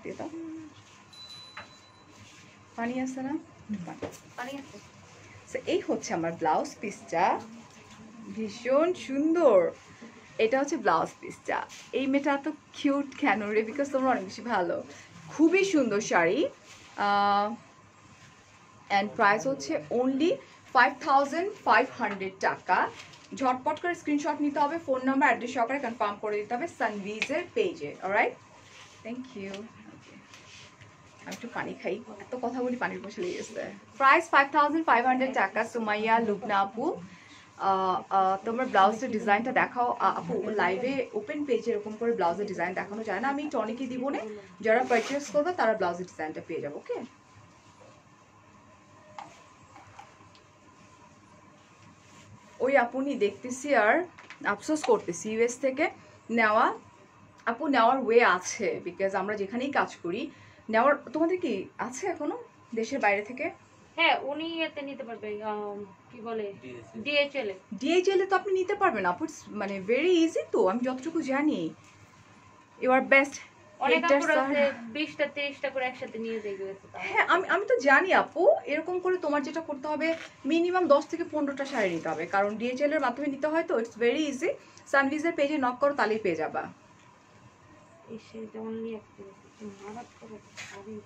দিয়ে দাও। পানি আছে না? পানি আছে। So, এই হচ্ছে আমার ব্লাউজ পিসটা, ভীষণ সুন্দর। এটা হচ্ছে ব্লাউজ পিসটা। এই মেয়েটা এত কিউট কেন রে? বিকজ তোমরা অনেক বেশি ভালো। খুবই সুন্দর শাড়ি। অ্যান্ড প্রাইস হচ্ছে অনলি 5500 টাকা। ঝটপট করে স্ক্রিনশট নিতে হবে, ফোন নাম্বার অ্যাড্রেস সহকারে কনফার্ম করে দিতে হবে সানভিজের পেজে। Alright, thank you. আমি একটু পানি খাই, এত কথা বলি পানির পয়সা লেগে গেছে। প্রাইস 5500 টাকা। সুমাইয়া লুবনা আপু, তোমার ব্লাউজের ডিজাইনটা দেখাও আপু। লাইভে ওপেন পেজে এরকম করে ব্লাউজের ডিজাইন দেখানো যায় না। আমি টনিকে দিব না, যারা পারচেস করবে তারা ব্লাউজের ডিজাইনটা পেয়ে যাবে। ওকে, ওই আপনি দেখতেছি আর আফসোস করতেছি ইউএস থেকে নেওয়া। আপু নেওয়ার ওয়ে আছে, বিকজ আমরা যেখানেই কাজ করি নেওয়ার। তোমাদের কি আছে এখনো দেশের বাইরে থেকে? হ্যাঁ, উনি এতে নিতে পারবে, কি বলে, ডিএচএল এ। ডিএইচএল এ তো আপনি নিতে পারবেন আপু, মানে ভেরি ইজি তো, আমি যতটুকু জানি। You are best. অনেক আপুরা আছে 20টা 30টা করে একসাথে নিয়ে যায় গেছে। হ্যাঁ, আমি তো জানি আপু। এরকম করে তোমার যেটা করতে হবে, মিনিমাম 10 থেকে 15টা শাড়ি নিতে হবে, কারণ ডিএইচএল এর মাধ্যমে নিতে হয় তো। It's very easy. সানভিজের পেজে নক করো, তাহলেই পেয়ে যাবা। এই সেটা অনলি একটা মারাত করে শাড়ি।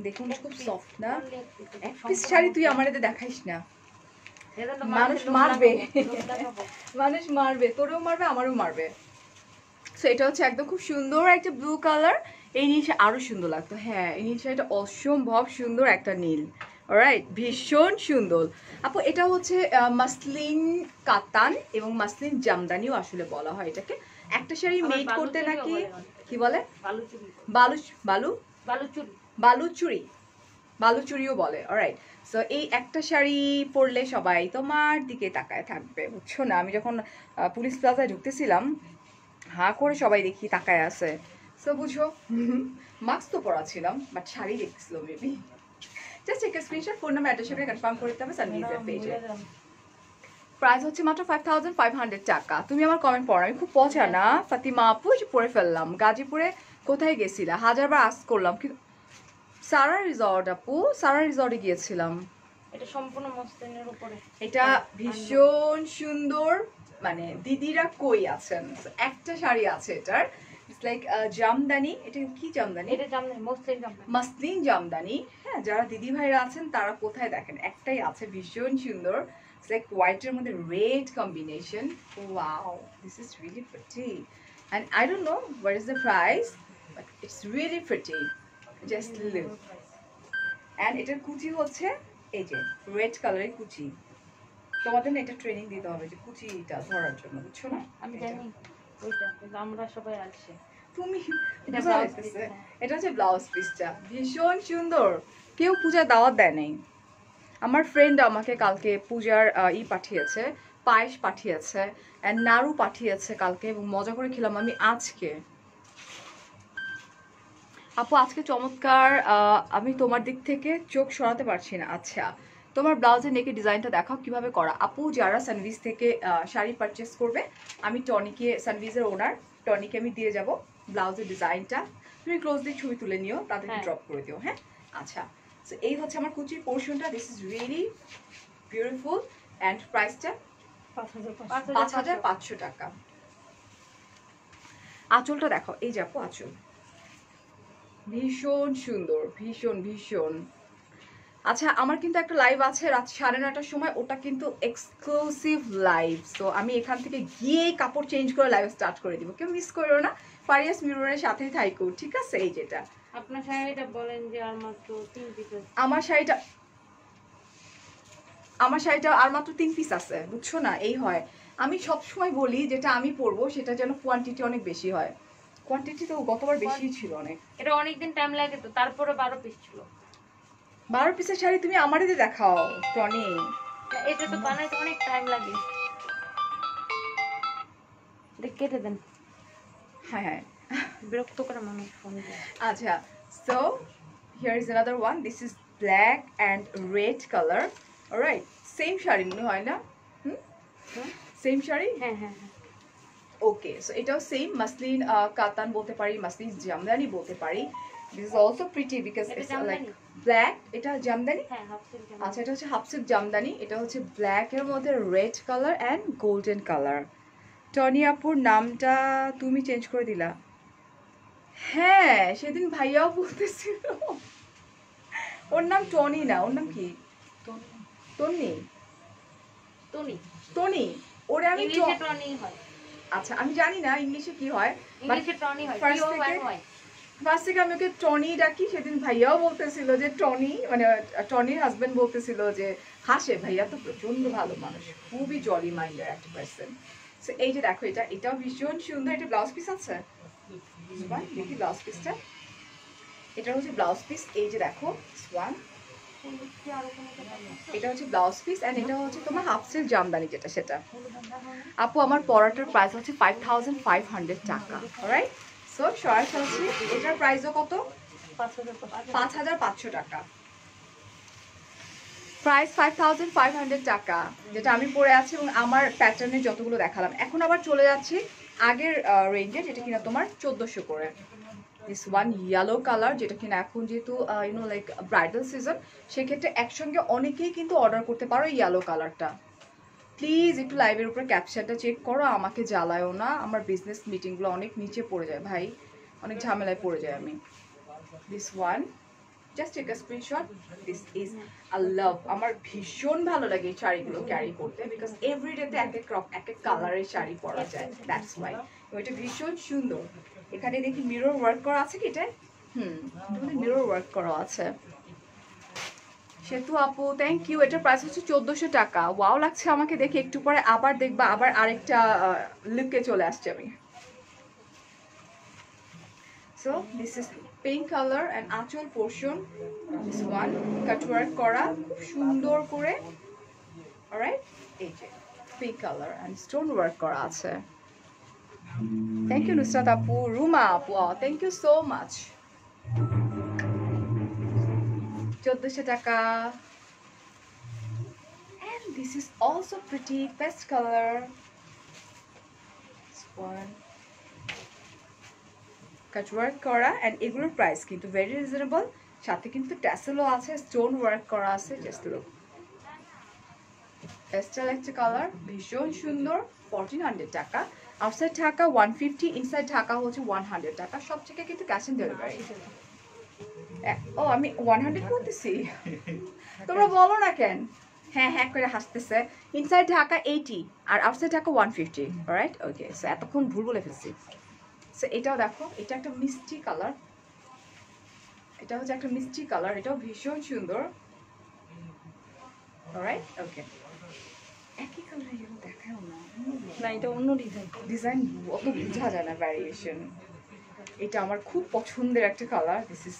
দেখুন খুব সফট না? Only একটা piece। এক পিস শাড়ি তুই আমার এতে দেখাইস না, মানুষ মারবে। মানুষ মারবে, তোরেও মারবে, আমারও মারবে। সো এটা হচ্ছে একদম খুব সুন্দর একটা ব্লু কালার। এই নীলটা আরো সুন্দর লাগতো। হ্যাঁ, এই নীলটা এটা অসম্ভব সুন্দর একটা নীল। অলরাইট, ভীষণ সুন্দর আপু। এটা হচ্ছে মাসলিন কাতান এবং মাসলিন জামদানিও আসলে বলা হয় এটাকে। একটা শাড়ি মেড করতে নাকি কি বলে, বালুচুরি, বালুচুরিও বলে। অলরাইট, সো এই একটা শাড়ি পরলে সবাই তোমার দিকে তাকায় থাকবে, বুঝছো না? আমি যখন পুলিশ প্লাজায় ঢুকতেছিলাম, হাঁ করে সবাই দেখি তাকায় আছে। সো বুঝো, মাস্ক তো পরা ছিলাম, বাট শাড়ি দেখতেছিল মেবি। জাস্ট একটা স্ক্রিনশট, ফোন নাম্বার অ্যাড্রেস করে কনফার্ম করতে হবে সানভিজের পেজে। প্রাইস হচ্ছে মাত্র 5500 টাকা। তুমি আমার কমেন্ট পড়ো, আমি খুব পচা না ফাতিমা আপু, যে পড়ে ফেললাম। গাজীপুরে কোথায় গেছিলা? হাজারবার আস্ক করলাম, কিন্তু সারা রিসর্ট আপু, সারা রিসর্টে গিয়েছিলাম। এটা সম্পূর্ণ মসলিনের উপরে। এটা ভীষণ সুন্দর। মানে দিদিরা কই আছেন? একটা শাড়ি আছে এটার, ইটস লাইক জামদানি। এটা কি জামদানি? এটা জামদানি, মসলিন জামদানি, মাসলিন জামদানি। হ্যাঁ, যারা দিদি ভাইরা আছেন তারা কোথায় দেখেন, একটাই আছে, ভীষণ সুন্দর। ইটস লাইক হোয়াইটের মধ্যে red combination. Wow, this is really pretty. And I don't know what is the price, but it's really pretty. Just look. And এটার কুচি হচ্ছে এই যে রেড কালারের কুচি। তোমাদের না এটা ট্রেনিং দিতে হবে যে কুচিটা ধরার জন্য, বুঝছো না? আমি জানি ওইটা, কিন্তু আমরা সবাই আসছে। তুমি এটা বোঝা blouse যাইতেছে। piece, এটা হচ্ছে ব্লাউজ পিসটা, ভীষণ সুন্দর। কেউ পূজা দাওয়াত দেয় নাই। আমার ফ্রেন্ড আমাকে কালকে পূজার পাঠিয়েছে, পায়েস পাঠিয়েছে, and নাড়ু পাঠিয়েছে কালকে, এবং মজা করে খেলাম আমি আজকে। আপু আজকে চমৎকার। আমি তোমার দিক থেকে চোখ সরাতে পারছি না। আচ্ছা, তোমার ব্লাউজের নেকের ডিজাইনটা দেখাও কিভাবে করা। আপু যারা সানভিজ থেকে শাড়ি পারচেস করবে, আমি টনিকে, সানভিজের ওনার টনিকে আমি দিয়ে যাব ব্লাউজের ডিজাইনটা। তুমি ক্লোজলি ছবি তুলে নিও, তাদেরকে হ্যাঁ। ড্রপ করে দিও। হ্যাঁ, আচ্ছা। সো এই হচ্ছে আমার কুচির পোর্শনটা। This is really beautiful and প্রাইসটা 5,500 5,500 টাকা। আঁচলটা দেখো, এই যে আপু আঁচল ভীষণ সুন্দর, ভীষণ ভীষণ। আচ্ছা, আমার কিন্তু একটা লাইভ আছে রাত 9:30টার সময়, ওটা কিন্তু এক্সক্লুসিভ লাইভ। তো আমি এখান থেকে গিয়ে কাপড় চেঞ্জ করে লাইভ স্টার্ট করে দিব, কেউ মিস করো না। ফারিয়াস মিররের সাথেই থাইকো, ঠিক আছে? এই যেটা আপনার শাড়িটা বলেন যে আর মাত্র 3 পিস আছে। আমার শাড়িটা, আর মাত্র 3 পিস আছে, বুঝছো না? এই হয়, আমি সবসময় বলি যেটা আমি পরবো সেটা যেন কোয়ান্টিটি অনেক বেশি হয়। কোয়ান্টিটি তো গতবার বেশি ছিল অনেক। এটা অনেকদিন টাইম লাগে তো, তারপরে 12 পিস ছিল। 12 পিসের শাড়ি তুমি আমারই দেখাও টনি। না, এটা তো বানাইতে অনেক টাইম লাগে। দেখ কেটে দেন, হ্যাঁ হ্যাঁ, বিরক্ত করে মানুষ ফোন দিয়ে। আচ্ছা। So here is another one. This is black and red colour. Alright, same sari মনে হয় না? সেম শাড়ি, হ্যাঁ হ্যাঁ হ্যাঁ। ওকে। সো এটাও সেম মাসলিন কাতান বলতে পারি, মাসলিন জামদানি বলতে পারি। This is also pretty because এটা ইটস লাইক জামদানি? ব্ল্যাক। এটা জামদানি। হ্যাঁ, হাফ সিল্ক জামা। আচ্ছা, এটা হচ্ছে হাফ সিল্ক জামদানি। এটা হচ্ছে ব্ল্যাক এর মধ্যে red colour and golden colour. Tony আপুর নামটা তুমি চেঞ্জ করে দিলা? হ্যাঁ, সেদিন ভাইয়াও বলতেছিল ওর নাম টনি না, ওর নাম কি? টনি। টনি, টনি, ওরে আমি ইংলিশে টনি হয়। আচ্ছা, আমি জানি না ইংলিশে কি হয়। ইংলিশে টনি হয়, first টিও থেকে- হয়। ফার্স্ট থেকে আমি ওকে টনি ডাকি। সেদিন ভাইয়াও বলতেছিল যে টনি, মানে টনির হাজবেন্ড বলতেছিল যে হাসে, ভাইয়া তো প্রচন্ড ভালো মানুষ, খুবই জলি মাইন্ডের একটা পার্সন। সো এই যে দেখো, এটাও ভীষণ সুন্দর। এটা ব্লাউজ পিস আছে, দেখি ব্লাউজ পিসটা। এটা হচ্ছে ব্লাউজ পিস, এই যে দেখো ওয়ান। এটা হচ্ছে ব্লাউজ পিস এন্ড এটা হচ্ছে তোমার হাফ সিল্ক জামদানি যেটা, সেটা। আপু আমার পরাটার প্রাইস হচ্ছে 5,500 টাকা। অলরাইট, সো সরাসরি এটার প্রাইসও কত? 5,500 টাকা। প্রাইস 5,500 টাকা, যেটা আমি পরে আছি এবং আমার প্যাটার্নের যতগুলো দেখালাম। এখন আবার চলে যাচ্ছি আগের রেঞ্জে, যেটা কিনা তোমার 1400 করে। দিস ওয়ান ইয়েলো কালার, যেটা কিনা এখন যেহেতু ইউনো লাইক ব্রাইডাল সিজন, সেক্ষেত্রে একসঙ্গে অনেকেই কিন্তু অর্ডার করতে পারো ইয়েলো কালারটা। প্লিজ একটু লাইভের উপর ক্যাপশনটা চেক করো, আমাকে জ্বালায়ও না। আমার বিজনেস মিটিংগুলো অনেক নিচে পড়ে যায় ভাই, অনেক ঝামেলায় পড়ে যায় আমি। This one, just take a screenshot. This is a love. আমার ভীষণ ভালো লাগে এই শাড়িগুলো ক্যারি করতে, বিকজ এভরিডেতে এক এক কালারের শাড়ি পরা যায়, দ্যাটস ওয়াই। এটা ভীষণ সুন্দর। এখানে দেখি মিরর ওয়ার্ক করা আছে কি এটা? মিরর ওয়ার্ক করা আছে। সেতু আপু, থ্যাংক ইউ। এটার প্রাইস হচ্ছে 1400 টাকা। ওয়াও লাগছে আমাকে দেখে, একটু পরে আবার দেখবা আবার আরেকটা লুকে চলে আসছে আমি। So this is pink colour and aanchal portion. This one cut work করা খুব সুন্দর করে। অলরাইট, এই যে pink colour and stone work করা আছে। থ্যাংক ইউ নুসরাত আপু, রুমা আপু, থ্যাংক ইউ সো মাচ। 1400 টাকা। And this is also pretty past color. This one. Cut work করা and এগুলোর প্রাইস কিন্তু very reasonable, সাথে কিন্তু ট্যাসেলও আছে, স্টোন ওয়ার্ক করা আছে। জাস্ট লুক, পেস্টাল একটা কালার, ভীষণ সুন্দর। 1400 টাকা। আউটসাইড ঢাকা 150, ইনসাইড ঢাকা হচ্ছে 100 টাকা। সব থেকে কিন্তু ক্যাশ অন ডেলিভারি। ও আমি 100 বলতেছি, তোমরা বলো না কেন? হ্যাঁ হ্যাঁ করে হাসতেছে। ইনসাইড ঢাকা 80 আর আউটসাইড ঢাকা 150। রাইট, ওকে। সো এতক্ষণ ভুল বলে ফেলছি। সো এটাও দেখো, এটা একটা মিষ্টি কালার, এটা হচ্ছে একটা মিষ্টি কালার, এটাও ভীষণ সুন্দর। রাইট, ওকে। একই কালার এগুলো দেখাও না, না, এটা অন্য ডিজাইন। ডিজাইন অত বোঝা যায় না, ভ্যারিয়েশন। এটা আমার খুব পছন্দের একটা colour. This is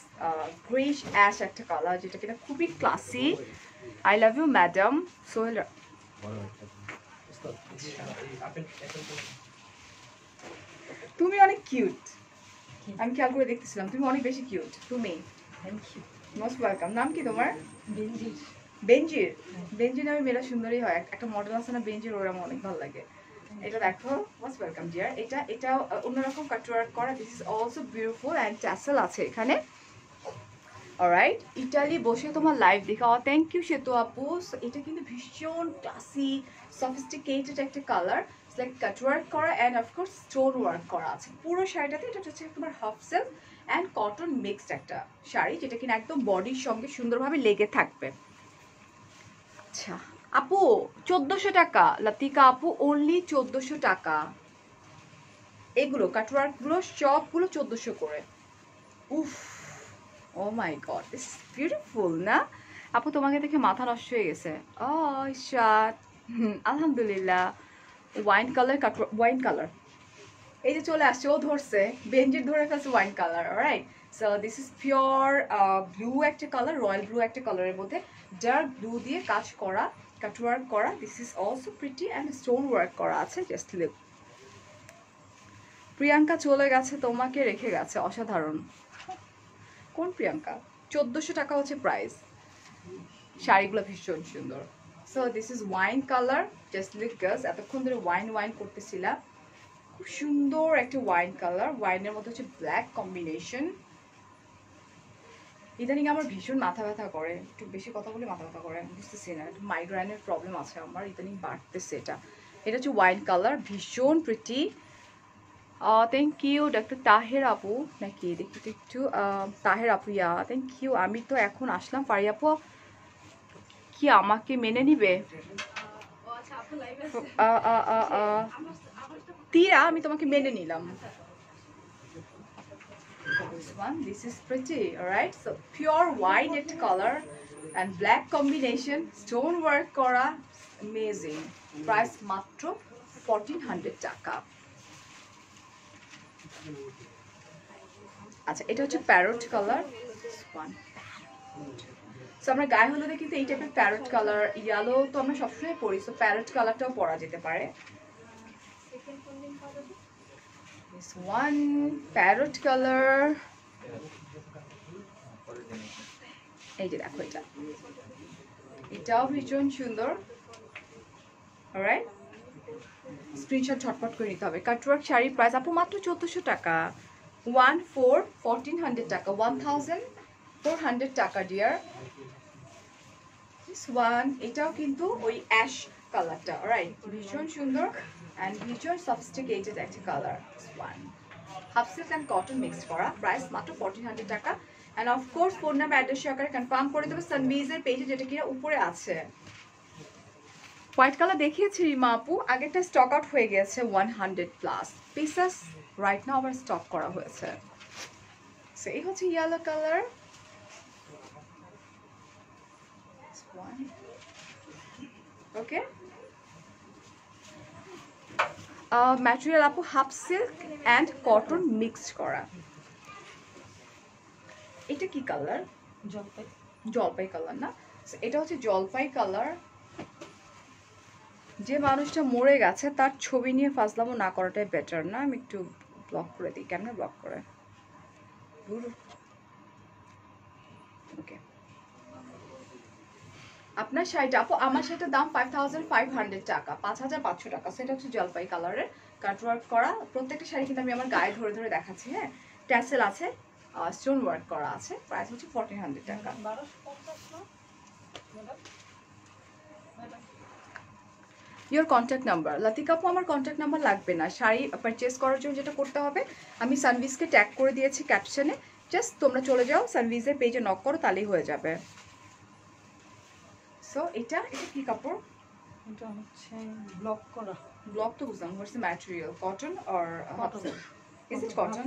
greyish ash একটা কালার, যেটা কিনা খুবই classy. I love you madam Sohel. তুমি অনেক কিউট। আমি খেয়াল করে দেখতেছিলাম তুমি অনেক বেশি কিউট। তুমি থ্যাংক ইউ। Most welcome. নাম কি তোমার? বেনজির। বেনজির। বেনজির নামে মেয়েরা সুন্দরী হয়। একটা মডেল আছে না বেনজির, ওর আমার অনেক ভালো লাগে। এটা দেখো, মোস্ট ওয়েলকাম ডিয়ার। এটা অন্যরকম কাটওয়ার্ক করা। This is also beautiful and tassel আছে এখানে। অলরাইট, ইটালি বসে তোমার লাইভ দেখা। থ্যাংক ইউ সেতু আপু। এটা কিন্তু ভীষণ ক্লাসি সফিস্টিকেটেড একটা কালার, লাইক কাটওয়ার্ক করা অ্যান্ড অফকোর্স স্টোন ওয়ার্ক করা আছে পুরো শাড়িটাতে। এটা হচ্ছে তোমার half silk and cotton mixed একটা শাড়ি, যেটা কিনা একদম বডির সঙ্গে সুন্দরভাবে লেগে থাকবে। আচ্ছা আপু, 1400 টাকা। লতিকা আপু, অনলি 1400 টাকা। এগুলো কাটওয়ার্কগুলো সবগুলো 1400 করে। উফ, ও my God, this is beautiful না আপু? তোমাকে দেখে মাথা নষ্ট হয়ে গেছে। ও ইশরাত, আলহামদুলিল্লাহ। ওয়াইন কালার, ওয়াইন কালার এই যে চলে আসছে, ও ধরছে, বেঞ্জির ধরে ফেলছে wine colour. Alright, so this is pure blue একটা কালার, রয়্যাল ব্লু একটা কালারের মধ্যে ডার্ক ব্লু দিয়ে কাজ করা, কাটওয়ার্ক করা। This is also pretty and stone work করা আছে। Just look. প্রিয়াঙ্কা চলে গেছে, তোমাকে রেখে গেছে, অসাধারণ। কোন প্রিয়াঙ্কা? 1400 টাকা হচ্ছে প্রাইস। শাড়িগুলো ভীষণ সুন্দর। So this is wine colour. Just look girls, এতক্ষণ ধরে ওয়াইন করতেছিলাম। খুব সুন্দর একটা ওয়াইন কালার, ওয়াইনের মধ্যে হচ্ছে ব্ল্যাক কম্বিনেশন। ইদানিং আমার ভীষণ মাথা ব্যথা করে, একটু বেশি কথা বলে মাথা ব্যথা করে, আমি বুঝতেছি না, একটু মাইগ্রেনের প্রবলেম আছে আমার, ইদানিং বাড়তেছে এটা। এটা হচ্ছে ওয়াইন কালার, ভীষণ pretty. Thank you doctor Taher আপু, নাকি দেখি তো একটু। তাহের আপু, ইয়া থ্যাংক ইউ। আমি তো এখন আসলাম, পারি আপু কি আমাকে মেনে নিবে? তীরা, আমি তোমাকে মেনে নিলাম। This one, this is pretty, alright? So pure white at color and black combination, stone work kora, amazing. Price matro 1400 টাকা। আচ্ছা, এটা হচ্ছে প্যারট কালার। সো আমরা গায়ে হলুদে কিন্তু এই টাইপের প্যারট কালার, ইয়েলো তো আমরা সবসময় পরি, সো প্যারট কালারটাও পরা যেতে পারে। This one, parrot colour. এই যে দেখো, এটাও ভীষণ সুন্দর। অলরাইট, স্ক্রিনশট ঝটপট করে নিতে হবে। কাটওয়ার্ক শাড়ির প্রাইস আপু মাত্র 1400 টাকা। 1400 টাকা, 1400 টাকা ডিয়ার। দিস ওয়ান, এটাও কিন্তু ওই অ্যাশ কালারটা। অলরাইট, ভীষণ সুন্দর অ্যান্ড ভীষণ সফিস্টিকেটেড একটা colour. One half silk and cotton mixed করা, প্রাইস মাত্র 1400 টাকা। And of course phone number address সহকারে কনফার্ম করে দেবে সানবিজের পেজে, যেটা কিনা উপরে আছে। হোয়াইট কালার দেখিয়েছি রিমা আপু, আগেরটা স্টক আউট হয়ে গেছে 100+ পিসেস, রাইট নাও আবার স্টক করা হয়েছে। সো এই হচ্ছে ইয়েলো কালার। ওকে, ম্যাটেরিয়াল আপু half silk and cotton mixed করা। এটা কি কালার? জলপাই। জলপাই কালার না? এটা হচ্ছে জলপাই কালার। যে মানুষটা মরে গেছে তার ছবি নিয়ে ফাজলামো না করাটাই বেটার না? আমি একটু ব্লক করে দিই। কেমনে ব্লক করে? ওকে, আপনার শাড়িটা আপু, আমার শাড়িটার দাম 5500 টাকা, 5500 টাকা। সেটা হচ্ছে জলপাই কালারের কাটওয়ার্ক করা। প্রত্যেকটা শাড়ি কিন্তু আমি আমার গায়ে ধরে ধরে দেখাচ্ছি। হ্যাঁ, ট্যাসেল আছে, স্টোন ওয়ার্ক করা আছে। প্রাইস হচ্ছে 1400 টাকা। 1250 না? Your contact number. লতিকা আপু, আমার কন্ট্যাক্ট নাম্বার লাগবে না। শাড়ি পারচেস করার জন্য যেটা করতে হবে, আমি সানভিজকে ট্যাগ করে দিয়েছি ক্যাপশনে, জাস্ট তোমরা চলে যাও সানভিজের পেজে নক করো, তাহলেই হয়ে যাবে। সো এটা কি কাপড়? এটা হচ্ছে ব্লক করা। ব্লক তো বুঝলাম, what's the material? Cotton or half silk? Is it cotton?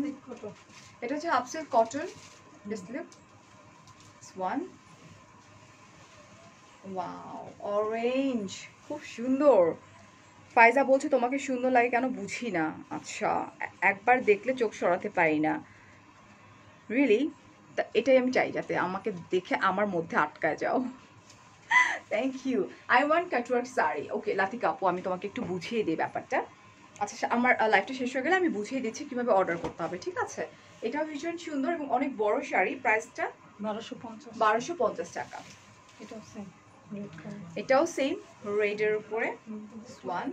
এটা হচ্ছে half silk cotton. Just look this one. Wow, orange, খুব সুন্দর। ফাইজা বলছে তোমাকে সুন্দর লাগে কেন বুঝি না। আচ্ছা, একবার দেখলে চোখ সরাতে পারি না। রিয়েলি? তা এটাই আমি চাই, যাতে আমাকে দেখে আমার মধ্যে আটকায় যাও। Thank you. I want cutwork sari. Okay Latika আপু, আমি তোমাকে একটু বুঝিয়ে দিই ব্যাপারটা। আচ্ছা, আমার লাইফটা শেষ হয়ে গেলে আমি বুঝিয়ে দিচ্ছি কীভাবে অর্ডার করতে হবে, ঠিক আছে? এটাও ভীষণ সুন্দর এবং অনেক বড় শাড়ি। প্রাইসটা 1250। 1250 টাকা। এটাও সেম রেড কালার। এটাও সেম রেডের উপরে ওয়ান,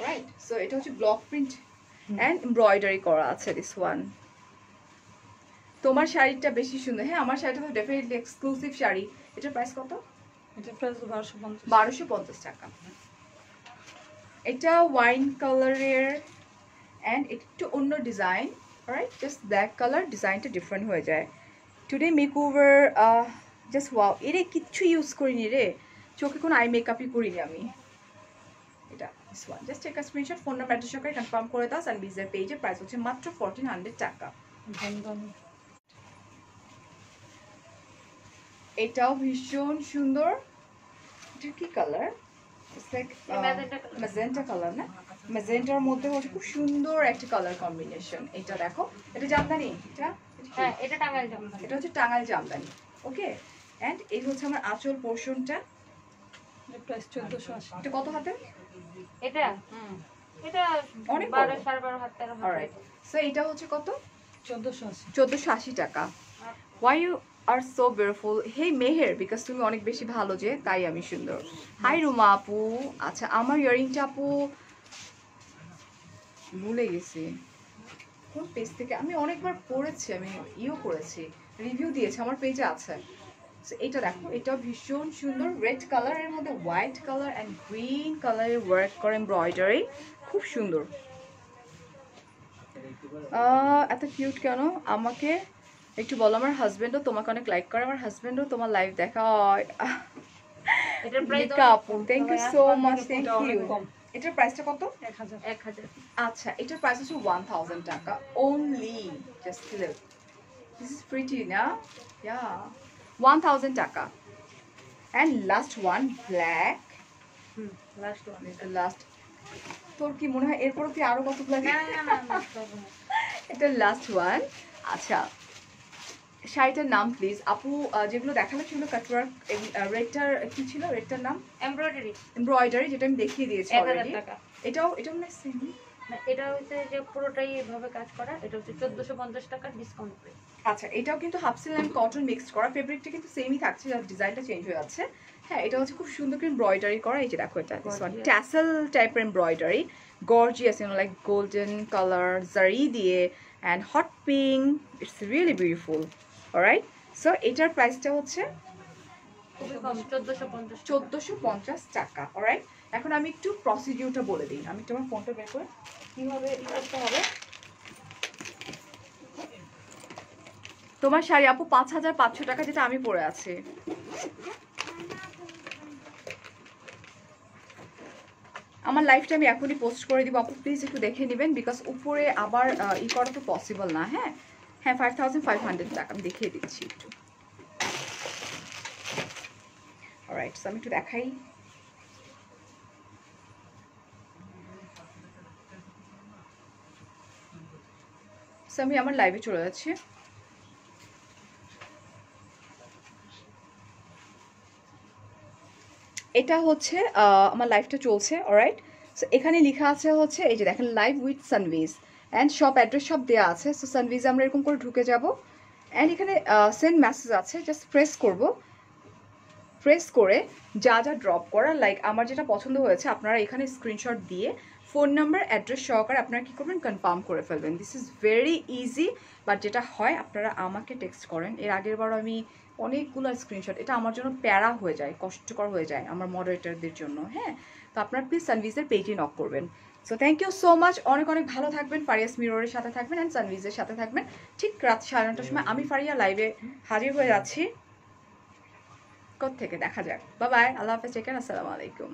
রাইট? সো এটা হচ্ছে ব্লক প্রিন্ট অ্যান্ড এমব্রয়ডারি করা আছে দিস ওয়ান। তোমার শাড়িটা বেশি সুন্দর। হ্যাঁ, আমার শাড়িটা তো ডেফিনেটলি এক্সক্লুসিভ শাড়ি। এটার প্রাইস কত? এটার প্রাইস 1250। 1250 টাকা। এটা ওয়াইন কালারের অ্যান্ড একটু অন্য design, right? Just black colour, ডিজাইনটা ডিফারেন্ট হয়ে যায়। Today makeover just wow. এরে কিচ্ছু ইউজ করিনি রে, চোখে কোনো আই মেকআপই করিনি আমি। এটা this one, just take a screenshot, phone number address সহকারে কনফার্ম করে দাও। সানভিজের পেজে প্রাইস হচ্ছে মাত্র 1400 টাকা। জামদানি। এটাও ভীষণ সুন্দর। এটা কি colour? It's like magenta colour না? ম্যাজেন্টার মধ্যে হচ্ছে খুব সুন্দর একটা কালার কম্বিনেশন। এটা দেখো, এটা জামদানি। এটা হ্যাঁ, এটা টাঙ্গাইল জামদানি। এটা হচ্ছে টাঙ্গাইল জামদানি। ওকে, এন্ড এই হচ্ছে আমার আঁচল পোরশনটা। এর প্রাইস 1480। এটা কত হাতে? এটা এটা অনেক 12 12.5 হাত 13 হাত। অলরাইট, সো এটা হচ্ছে কত? 1480। 1480 টাকা। Why you are so beautiful. Hey Meher, because তুমি অনেক বেশি ভালো যে, তাই আমি সুন্দর। হাই রুমা আপু। আচ্ছা, আমার ইয়ারিংটা আপু ভুলে গেছি কোন পেজ থেকে। আমি অনেকবার পড়েছি, আমি করেছি, রিভিউ দিয়েছি, আমার পেজে আছে। So, এটা দেখো, এটা ভীষণ সুন্দর। রেড কালারের মধ্যে হোয়াইট কালার অ্যান্ড গ্রিন কালারের ওয়ার্ক করে এমব্রয়ডারি, খুব সুন্দর। এত কিউট কেন? আমাকে একটু বলো। আমার হাজবেন্ডও তোমাকে অনেক লাইক করে, আমার হাজবেন্ডও তোমার লাইভ দেখা হয়। এটার প্রাইস আপু, thank you so much, thank এটা অনেক ইউ। কম। এটার প্রাইসটা কত? 1000। 1000। আচ্ছা, এটার প্রাইস হচ্ছে 1000 টাকা only. Just look, this is pretty না? ইয়া, 1000 টাকা। And last one, black. Last one. Last, তোর কি মনে হয় এরপরও কি আরো কত লাগে? না, এটা লাস্ট ওয়ান। আচ্ছা, শাড়িটার নাম প্লিজ আপু। যেগুলো দেখালো সেগুলো কাটওয়ার্ক। রেডটার কি ছিল? রেডটার নাম এমব্রয়ডারি। এমব্রয়ডারি, যেটা আমি দেখিয়ে দিয়েছি 1000 অলরেডি। টাকা। এটাও মানে সেম। না, এটা হচ্ছে যে পুরোটাই এভাবে কাজ করা। এটা হচ্ছে 1450 টাকা ডিসকাউন্ট করে। আচ্ছা, এটাও কিন্তু half silk and cotton mixed করা। ফেব্রিকটা কিন্তু সেমই থাকছে, জাস্ট ডিজাইনটা চেঞ্জ হয়ে যাচ্ছে। হ্যাঁ, এটা হচ্ছে খুব সুন্দর করে এমব্রয়ডারি করা। এই যে দেখো, এটা ট্যাসেল টাইপের embroidery, gorgeous, like golden colour জারি দিয়ে and hot pink. It's really beautiful. Alright, so এটার প্রাইসটা হচ্ছে খুবই কম, 1450। 1450 টাকা। অলরাইট, এখন আমি একটু প্রসিডিউরটা বলে দিই। আমি তোমার ফোনটা বের করে কীভাবে ই করতে হবে। তোমার শাড়ি আপু 5500 টাকা, যেটা আমি পরে আছি। আমার লাইফটা আমি এখনই পোস্ট করে দিব আপু, প্লিজ একটু দেখে নেবেন, বিকজ উপরে আবার ই করা তো পসিবল না। হ্যাঁ হ্যাঁ, 5500 টাকা আমি দেখিয়ে দিচ্ছি একটু। অলরাইট, সো আমি একটু দেখাই। সো আমি আমার লাইভে চলে যাচ্ছি। এটা হচ্ছে আমার লাইভটা চলছে। অলরাইট, সো এখানে লেখা আছে হচ্ছে, এই যে দেখেন, live with Sanvij and shop address সব দেওয়া আছে। সো সানভিজ আমরা এরকম করে ঢুকে যাব অ্যান্ড এখানে সেন্ড মেসেজ আছে, জাস্ট প্রেস করব। প্রেস করে যা যা ড্রপ করা, লাইক আমার যেটা পছন্দ হয়েছে, আপনারা এখানে স্ক্রিনশট দিয়ে ফোন নাম্বার অ্যাড্রেস সহকারে আপনারা কী করবেন, কনফার্ম করে ফেলবেন। This is very easy. But যেটা হয়, আপনারা আমাকে টেক্সট করেন। এর আগের বার আমি অনেকগুলো স্ক্রিনশট, এটা আমার জন্য প্যারা হয়ে যায়, কষ্টকর হয়ে যায় আমার মডারেটরদের জন্য। হ্যাঁ, তো আপনারা প্লিজ সানভিজের পেজে নক করবেন। So thank you so much, অনেক অনেক ভালো থাকবেন। ফারিয়াস মিররের সাথে থাকবেন অ্যান্ড সানভিজের সাথে থাকবেন। ঠিক রাত 9:30টার সময় আমি ফারিয়া লাইভে হাজির হয়ে যাচ্ছি। কোত্থেকে দেখা যাক। বাই বাই, আল্লাহ হাফেজ, টেক কেয়ার, আসসালামু আলাইকুম।